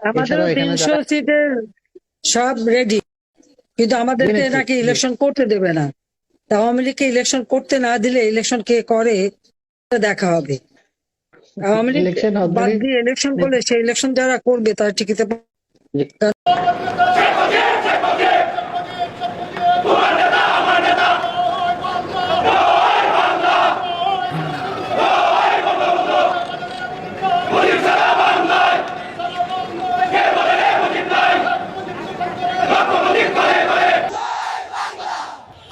আমাদেরও এছাড়াও এখানে 300 যারা সিটের সব রেডি, কিন্তু আমাদেরকে নেত্রী নাকি ইলেকশন করতে দেবে না। তা আওয়ামী লীগকে ইলেকশন করতে না দিলে ইলেকশন কে করে দেখা হবে। আওয়ামী লীগ ইলেকশন বাদ হবে দিয়ে ইলেকশন করলে সেই ইলেকশন যারা করবে তারা টিকিতে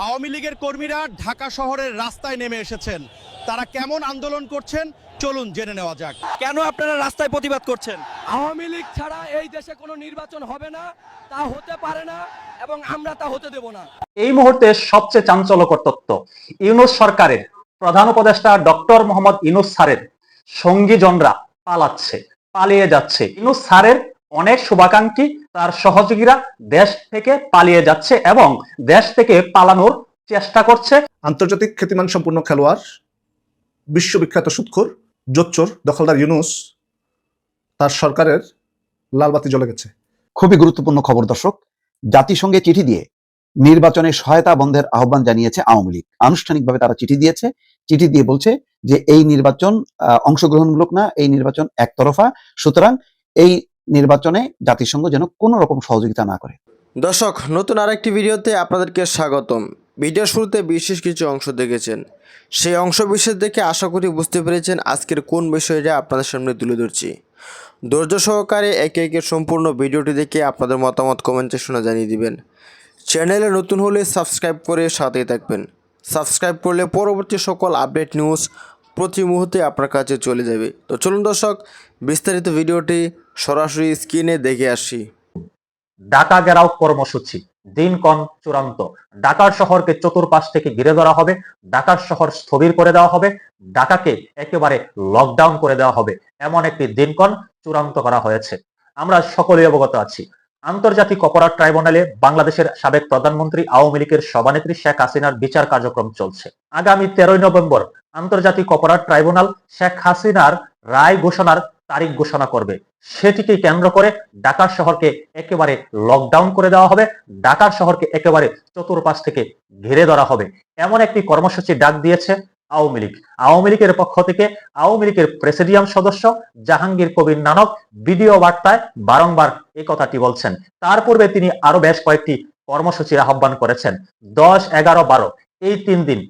আওয়ামী লীগের কর্মীরা ঢাকা শহরের রাস্তায় নেমে এসেছেন। তারা কেমন আন্দোলন করছেন চলুন জেনে নেওয়া যাক। কেন আপনারা রাস্তায় প্রতিবাদ করছেন? আওয়ামী লীগ ছাড়া এই দেশে কোনো নির্বাচন হবে না, তা হতে পারে না এবং আমরা তা হতে দেব না। এই মুহূর্তে সবচেয়ে চাঞ্চল্যকর তথ্য, ইউনূস সরকারের প্রধান উপদেষ্টা ডক্টর মোহাম্মদ ইউনূস স্যারের সঙ্গীজনরা পালিয়ে যাচ্ছে। ইউনূস স্যারের অনেক শুভাকাঙ্ক্ষী তার সহযোগীরা দেশ থেকে পালিয়ে যাচ্ছে এবং দেশ থেকে পালানোর চেষ্টা করছে। আন্তর্জাতিক খ্যাতিমান সম্পূর্ণ খেলোয়াড়, বিশ্ববিখ্যাত সুদখোর, জোচ্চোর, দখলদার ইউনূস, তার সরকারের লালবাতি জ্বলে গেছে। খুবই গুরুত্বপূর্ণ খবর দর্শক, জাতিসংঘে চিঠি দিয়ে নির্বাচনে সহায়তা বন্ধের আহ্বান জানিয়েছে আওয়ামী লীগ। আনুষ্ঠানিকভাবে তারা চিঠি দিয়েছে, চিঠি দিয়ে বলছে যে এই নির্বাচন অংশগ্রহণমূলক না, এই নির্বাচন একতরফা, সুতরাং এই নির্বাচনে জাতিসংঘ যেন কোনো রকম সহযোগিতা না করে। দর্শক, নতুন আরেকটি ভিডিওতে আপনাদেরকে স্বাগতম। ভিডিওর শুরুতে বিশেষ কিছু অংশ দেখেছেন, সেই অংশ বিশেষ দেখে আশা করি বুঝতে পেরেছেন আজকের কোন বিষয়টা আপনাদের সামনে তুলে ধরছি। ধৈর্য সহকারে একে একে সম্পূর্ণ ভিডিওটি দেখে আপনাদের মতামত কমেন্ট সেকশনে জানিয়ে দিবেন। চ্যানেলে নতুন হলে সাবস্ক্রাইব করে সাথেই থাকবেন। সাবস্ক্রাইব করলে পরবর্তী সকল আপডেট নিউজ প্রতি মুহূর্তে আপনার কাছে চলে যাবে। তো চলুন দর্শক, বিস্তারিত ভিডিওটি সরাসরি স্ক্রিনে দেখে আসি। ঢাকা ঘেরাও কর্মসূচি দিনক্ষণ চূড়ান্ত। ঢাকার শহরকে চতুর্পাশ থেকে ঘিরে ধরা হবে, ঢাকার শহর স্থবির করে দেওয়া হবে, ঢাকাকে একেবারে লকডাউন করে দেওয়া হবে, এমন একটি দিনক্ষণ চূড়ান্ত করা হয়েছে। আমরা সকলেই অবগত আছি, আন্তর্জাতিক অপরাধ ট্রাইব্যুনালে বাংলাদেশের সাবেক প্রধানমন্ত্রী আওয়ামী লীগের সভানেত্রী শেখ হাসিনার বিচার কার্যক্রম চলছে। আগামী 13 নভেম্বর আন্তর্জাতিক অপরাধ ট্রাইব্যুনাল শেখ হাসিনার রায় ঘোষণার তারিখ ঘোষণা করবে। সেটিকে কেন্দ্র করে ঢাকার শহরকে একেবারে লকডাউন করে দেওয়া হবে, ঢাকার শহরকে একেবারে চতুর্পাশ থেকে ঘিরে ধরা হবে, এমন একটি কর্মসূচি ডাক দিয়েছে আওয়ামী লীগ। আওয়ামী লীগের পক্ষ থেকে আওয়ামী লীগের প্রেসিডিয়াম সদস্য জাহাঙ্গীর কবির নানক ভিডিও বার্তায় বারংবার এই কথাটি বলছেন। তার পূর্বে তিনি আরো বেশ কয়েকটি কর্মসূচির আহ্বান করেছেন। 10, 11, 12 এই 3 দিন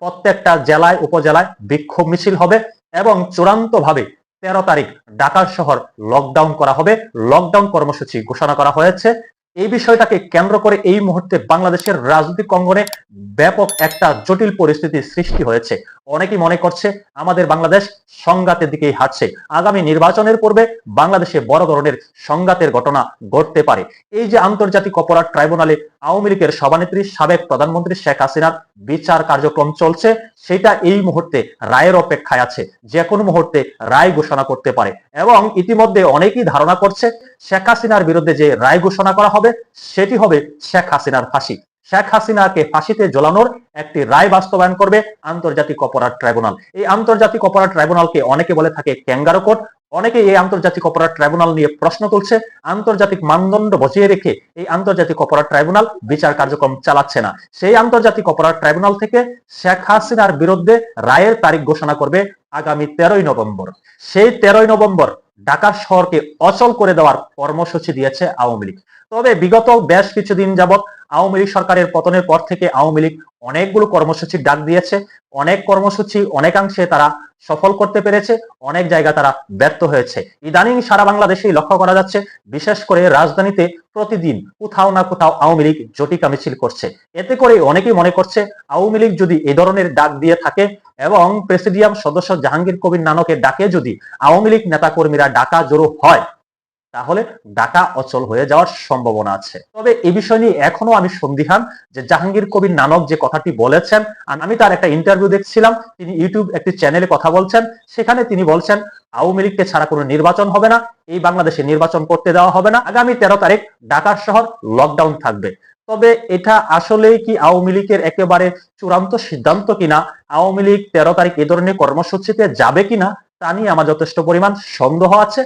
প্রত্যেকটা জেলায় উপজেলায় বিক্ষোভ মিছিল হবে এবং চূড়ান্তভাবে 13 তারিখ ঢাকার শহর লকডাউন করা হবে। লকডাউন কর্মসূচি ঘোষণা করা হয়েছে। এই বিষয়টাকে কেন্দ্র করে এই মুহূর্তে বাংলাদেশের রাজনৈতিক অঙ্গনে ব্যাপক একটা জটিল পরিস্থিতির সৃষ্টি হয়েছে। অনেকেই মনে করছে আমাদের বাংলাদেশ সংঘাতের দিকেই হাঁটছে, আগামী নির্বাচনের পূর্বে বাংলাদেশে বড় ধরনের সংঘাতের ঘটনা ঘটতে পারে। এই যে আন্তর্জাতিক অপরাধ ট্রাইব্যুনালে আওয়ামী লীগের সভানেত্রী সাবেক প্রধানমন্ত্রী শেখ হাসিনার বিচার কার্যক্রম চলছে, সেটা এই মুহূর্তে রায়ের অপেক্ষায় আছে, যে কোনো মুহূর্তে রায় ঘোষণা করতে পারে। এবং ইতিমধ্যে অনেকেই ধারণা করছে শেখ হাসিনার বিরুদ্ধে যে রায় ঘোষণা করা হবে সেটি হবে শেখ হাসিনার ফাঁসি। শেখ হাসিনাকে ফাঁসিতে ঝোলানোর একটি রায় বাস্তবায়ন করবে আন্তর্জাতিক অপরাধ ট্রাইব্যুনাল। এই আন্তর্জাতিক অপরাধ ট্রাইব্যুনালকে অনেকে বলে থাকে ক্যাঙ্গারু কোর্ট। অনেকে এই আন্তর্জাতিক অপরাধ ট্রাইব্যুনাল নিয়ে প্রশ্ন তুলছে। আন্তর্জাতিক মানদণ্ড বজিয়ে রেখে এই আন্তর্জাতিক অপরাধ ট্রাইব্যুনাল বিচার কার্যক্রম চালাচ্ছে না। সেই আন্তর্জাতিক অপরাধ ট্রাইব্যুনাল থেকে শেখ হাসিনার বিরুদ্ধে রায়ের তারিখ ঘোষণা করবে আগামী 13 নভেম্বর। সেই 13 নভেম্বর ঢাকার শহরকে অচল করে দেওয়ার কর্মসূচি দিয়েছে আওয়ামী লীগ। তবে বিগত বেশ কিছুদিন যাবৎ আওয়ামী লীগ সরকারের পতনের পর থেকে আওয়ামী লীগ অনেকগুলো কর্মসূচির ডাক দিয়েছে। অনেক কর্মসূচি অনেকাংশে তারা সফল করতে পেরেছে, অনেক জায়গা তারা ব্যর্থ হয়েছে। ইদানিং সারা বাংলাদেশেই লক্ষ্য করা যাচ্ছে, বিশেষ করে রাজধানীতে প্রতিদিন কোথাও না কোথাও আওয়ামী লীগ জটিকা মিছিল করছে। এতে করে অনেকেই মনে করছে আওয়ামী লীগ যদি এই ধরনের ডাক দিয়ে থাকে এবং প্রেসিডিয়াম সদস্য জাহাঙ্গীর কবির নানকের ডাকে যদি আওয়ামী লীগ নেতাকর্মীরা ঢাকা জড়ো হয়, তাহলে ঢাকা অচল হয়ে যাওয়ার সম্ভাবনা আছে। তবে এই বিষয় নিয়ে এখনো আমি সন্দিহান যে জাহাঙ্গীর কবির নানক যে কথাটি বলেছেন, আমি তার একটা ইন্টারভিউ দেখছিলাম, তিনি ইউটিউব একটি চ্যানেলে কথা বলছেন, সেখানে তিনি বলছেন আওয়ামী লীগকে ছাড়া কোনো নির্বাচন হবে না, এই বাংলাদেশে নির্বাচন করতে দেওয়া হবে না, আগামী 13 তারিখ ঢাকার শহর লকডাউন থাকবে। তবে এটা আসলেই কি আওয়ামী লীগের একেবারে চূড়ান্ত সিদ্ধান্ত কিনা, আওয়ামী লীগ 13 তারিখ এ ধরনের কর্মসূচিতে যাবে কিনা তা নিয়ে আমার যথেষ্ট পরিমাণ সন্দেহ আছে।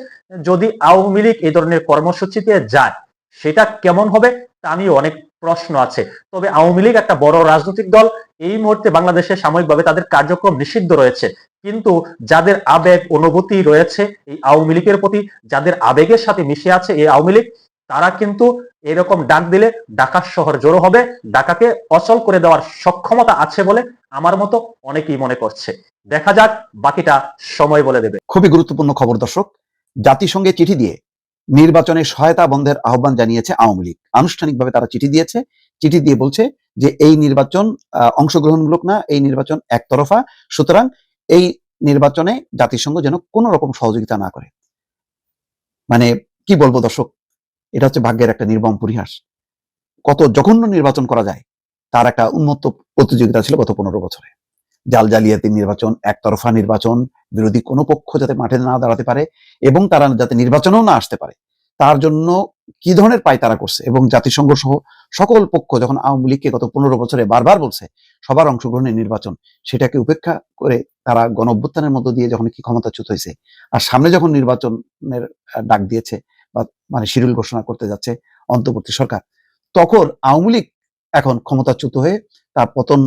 যদি আওয়ামী লীগ এই ধরনের কর্মসূচিতে যায় সেটা কেমন হবে তা নিয়ে অনেক প্রশ্ন আছে। তবে আওয়ামী লীগ একটা বড় রাজনৈতিক দল, এই মুহূর্তে বাংলাদেশে সাময়িকভাবে তাদের কার্যক্রম নিষিদ্ধ রয়েছে, কিন্তু যাদের আবেগ অনুভূতি রয়েছে এই আওয়ামী লীগের প্রতি, যাদের আবেগের সাথে মিশে আছে এই আওয়ামী লীগ, তারা কিন্তু এরকম ডাক দিলে ঢাকা শহর জড়ো হবে, ঢাকাকে অচল করে দেওয়ার সক্ষমতা আছে বলে আমার মতো অনেকেই মনে করছে। দেখা যাক, বাকিটা সময় বলে দেবে। খুবই গুরুত্বপূর্ণ খবর দর্শক, জাতিসংঘে চিঠি দিয়ে নির্বাচনে সহায়তা বন্ধের আহ্বান জানিয়েছে আওয়ামী লীগ। আনুষ্ঠানিকভাবে তারা চিঠি দিয়েছে, চিঠি দিয়ে বলছে যে এই নির্বাচন অংশগ্রহণমূলক না, এই নির্বাচন একতরফা, সুতরাং এই নির্বাচনে জাতিসংঘ যেন কোনো রকম সহযোগিতা না করে। মানে কি বলবো দর্শক, এটা হচ্ছে ভাগ্যের একটা নির্মম পরিহাস। কত জঘন্য নির্বাচন করা যায় তার একটা উন্মুক্ত প্রতিযোগিতা ছিল গত 15 বছরে। জাল জালিয়াতি নির্বাচন, একতরফা নির্বাচন, বিরোধী কোনো পক্ষ যাতে মাঠে না দাঁড়াতে পারে এবং তারা যাতে নির্বাচনেও না আসতে পারে, তার জন্য কি ধরনের পায় তারা করছে। এবং জাতিসংঘ সহ সকল পক্ষ যখন আওয়ামী লীগকে গত 15 বছরে বারবার বলছে সবার অংশগ্রহণের নির্বাচন, সেটাকে উপেক্ষা করে তারা গণ অভ্যুত্থানের মধ্য দিয়ে যখন কি ক্ষমতাচ্যুত হয়েছে, আর সামনে যখন নির্বাচনের ডাক দিয়েছে বা মানে শিডিউল ঘোষণা করতে যাচ্ছে অন্তর্বর্তী সরকার, তখন আওয়ামী লীগ এখন ক্ষমতাচ্যুত হয়ে তার পতন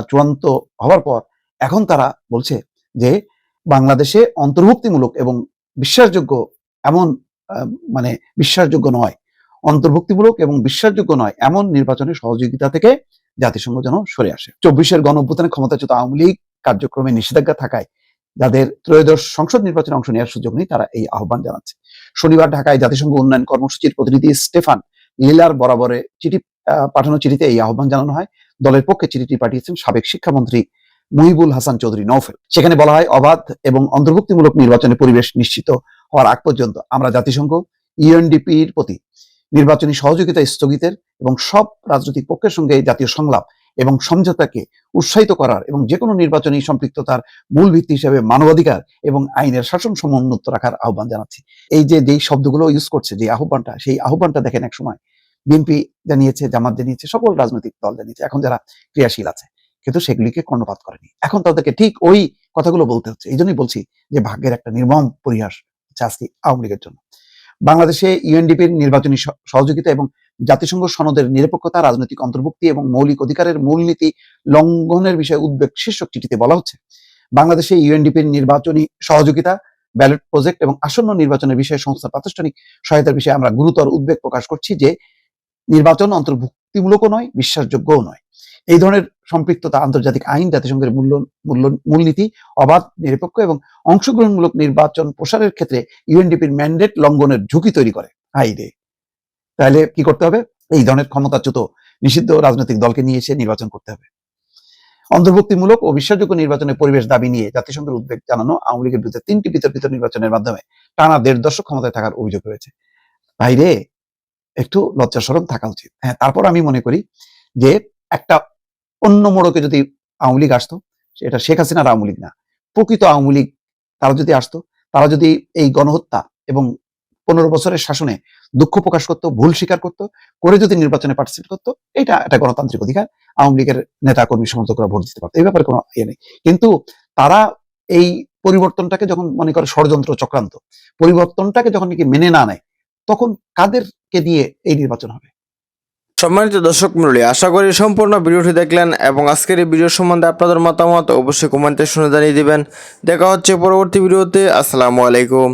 চূড়ান্ত হওয়ার পর এখন তারা বলছে যে বাংলাদেশে অন্তর্ভুক্তিমূলক এবং বিশ্বাসযোগ্য এমন মানে বিশ্বাসযোগ্য নয়, অন্তর্ভুক্তিমূলক এবং বিশ্বাসযোগ্য নয় এমন নির্বাচনের সহযোগিতা থেকে জাতিসংঘ যেন সরে আসে। 24-এর গণঅভ্যুত্থানে ক্ষমতাচ্যুত আওয়ামী লীগ কার্যক্রমে নিষেধাজ্ঞা থাকায় যাদের ত্রয়োদশ সংসদ নির্বাচনে অংশ নেওয়ার সুযোগ নেই, তারা এই আহ্বান জানাচ্ছে। শনিবার ঢাকায় জাতিসংঘ উন্নয়ন কর্মসূচির প্রতিনিধি স্টেফান লিলার বরাবরে চিঠি পাঠানো চিঠিতে এই আহ্বান জানানো হয়। দলের পক্ষে চিঠিটি পাঠিয়েছেন সাবেক শিক্ষামন্ত্রী মুহিবুল হাসান চৌধুরী নওফেল। সেখানে বলা হয়, অবাধ এবং অন্তর্ভুক্তিমূলক নির্বাচনের পরিবেশ নিশ্চিত হওয়ার আগ পর্যন্ত আমরা জাতিসংঘ ইউএনডিপির প্রতি নির্বাচনী সহযোগিতা স্থগিতের এবং সব রাজনৈতিক পক্ষের সঙ্গে জাতীয় সংলাপ এবং সমঝোতাকে উৎসাহিত করার এবং যে কোনো নির্বাচনী সম্পৃক্ততার মূল ভিত্তি হিসেবে মানবাধিকার এবং আইনের শাসন সমুন্নত রাখার আহ্বান জানাচ্ছি। এই যে যেই শব্দগুলো ইউজ করছে, যে আহ্বানটা, সেই আহ্বানটা দেখেন এক সময় বিএনপি জানিয়েছে, জামাত জানিয়েছে, সকল রাজনৈতিক দল জানিয়েছে, এখন যারা ক্রিয়াশীল আছে, কিন্তু সেগুলিকে কর্ণপাত করেনি। এখন তাদেরকে ঠিক ওই কথাগুলো বলতে হচ্ছে। এই জন্যই বলছি যে ভাগ্যের একটা নির্মম পরিহাস হচ্ছে আজকে আওয়ামী লীগের জন্য। বাংলাদেশে ইউএনডিপির নির্বাচনী সহযোগিতা এবং জাতিসংঘ সনদের নিরপেক্ষতা, রাজনৈতিক অন্তর্ভুক্তি এবং মৌলিক অধিকারের মূলনীতি লঙ্ঘনের বিষয়ে উদ্বেগ শীর্ষক চিঠিতে বলা হচ্ছে, বাংলাদেশে ইউএনডিপির নির্বাচনী সহযোগিতা, ব্যালট প্রজেক্ট এবং আসন্ন নির্বাচনের বিষয়ে সংস্থার প্রাতিষ্ঠানিক সহায়তার বিষয়ে আমরা গুরুতর উদ্বেগ প্রকাশ করছি যে নির্বাচন অন্তর্ভুক্তিমূলকও নয়, বিশ্বাসযোগ্যও নয়। এই ধরনের সম্পৃক্ততা, আন্তর্জাতিক আইন, জাতিসংঘের মূলনীতি, অবাধ, নিরপেক্ষ এবং অংশগ্রহণমূলক নির্বাচন প্রসারের ক্ষেত্রে ইউএনডিপির ম্যান্ডেট লঙ্ঘনের ঝুঁকি তৈরি করে। হাইরে, তাহলে কি করতে হবে? এই ধরনের ক্ষমতাচ্যুত নিষিদ্ধ রাজনৈতিক দলকে নিয়ে এসে নির্বাচন করতে হবে। অন্তর্ভুক্তিমূলক ও বিশ্বাসযোগ্য নির্বাচনের পরিবেশ দাবি নিয়ে জাতিসংঘের উদ্বেগ জানানো আওয়ামী লীগের বিরুদ্ধে 3টি বিতর্কিত নির্বাচনের মাধ্যমে টানা 1.5 দশক ক্ষমতায় থাকার অভিযোগ রয়েছে। ভাইরে, একটু লজ্জা শরম থাকা উচিত। হ্যাঁ, তারপর আমি মনে করি যে একটা অন্য মোড়কে যদি আওয়ামী লীগ আসতো, সেটা শেখ হাসিনার আওয়ামী লীগ না, প্রকৃত আওয়ামী লীগ, তারা যদি আসতো, তারা যদি এই গণহত্যা এবং 15 বছরের শাসনে দুঃখ প্রকাশ করতো, ভুল স্বীকার করতো, করে যদি নির্বাচনে পার্টিসিপেট করতো, এটা একটা গণতান্ত্রিক অধিকার, আওয়ামী লীগের নেতা কর্মী সমর্থকরা ভোট দিতে পারতো, এই ব্যাপারে কোনো ইয়ে নেই। কিন্তু তারা এই পরিবর্তনটাকে যখন মনে করে ষড়যন্ত্র, চক্রান্ত, পরিবর্তনটাকে যখন নাকি মেনে না নেয়, তখন কাদেরকে দিয়ে এই নির্বাচন হবে? সম্মানিত দর্শক মণ্ডলী, আশা করি সম্পূর্ণ ভিডিওটি দেখলেন এবং আজকের এই ভিডিও সম্বন্ধে আপনাদের মতামত অবশ্যই কমেন্টে শুনে জানিয়ে দিবেন। দেখা হচ্ছে পরবর্তী ভিডিওতে। আসসালামু আলাইকুম।